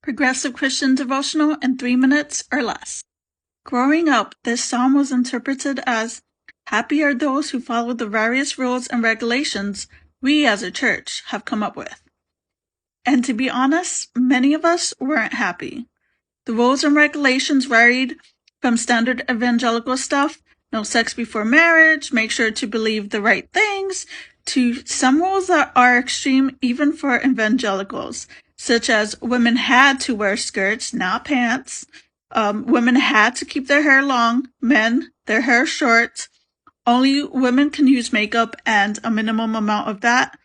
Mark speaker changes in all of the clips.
Speaker 1: Progressive Christian devotional in 3 minutes or less. Growing up, this psalm was interpreted as, "Happy are those who follow the various rules and regulations we as a church have come up with." And to be honest, many of us weren't happy. The rules and regulations varied from standard evangelical stuff, no sex before marriage, make sure to believe the right things, to some rules that are extreme even for evangelicals, such as women had to wear skirts, not pants. Women had to keep their hair long, men, their hair short. Only women can use makeup and a minimum amount of that.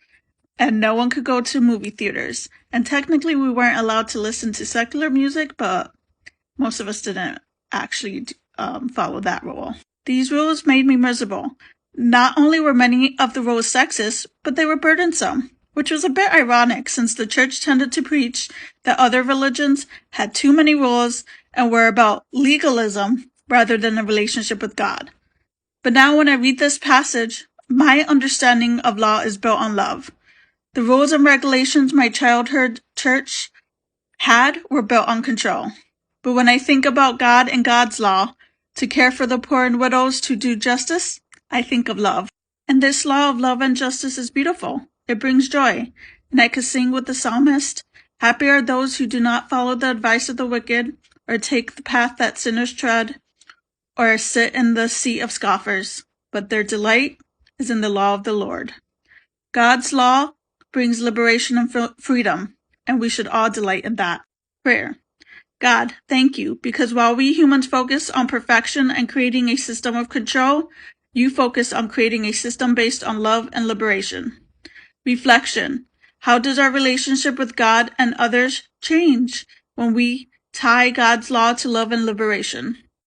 Speaker 1: And no one could go to movie theaters. And technically we weren't allowed to listen to secular music, but most of us didn't actually follow that rule. These rules made me miserable. Not only were many of the rules sexist, but they were burdensome, which was a bit ironic since the church tended to preach that other religions had too many rules and were about legalism rather than a relationship with God. But now when I read this passage, my understanding of law is built on love. The rules and regulations my childhood church had were built on control. But when I think about God and God's law, to care for the poor and widows, to do justice, I think of love. And this law of love and justice is beautiful. It brings joy. And I could sing with the psalmist, "Happy are those who do not follow the advice of the wicked, or take the path that sinners tread, or sit in the seat of scoffers, but their delight is in the law of the Lord." God's law brings liberation and freedom, and we should all delight in that. Prayer. God, thank you, because while we humans focus on perfection and creating a system of control, you focus on creating a system based on love and liberation. Reflection. How does our relationship with God and others change when we tie God's law to love and liberation?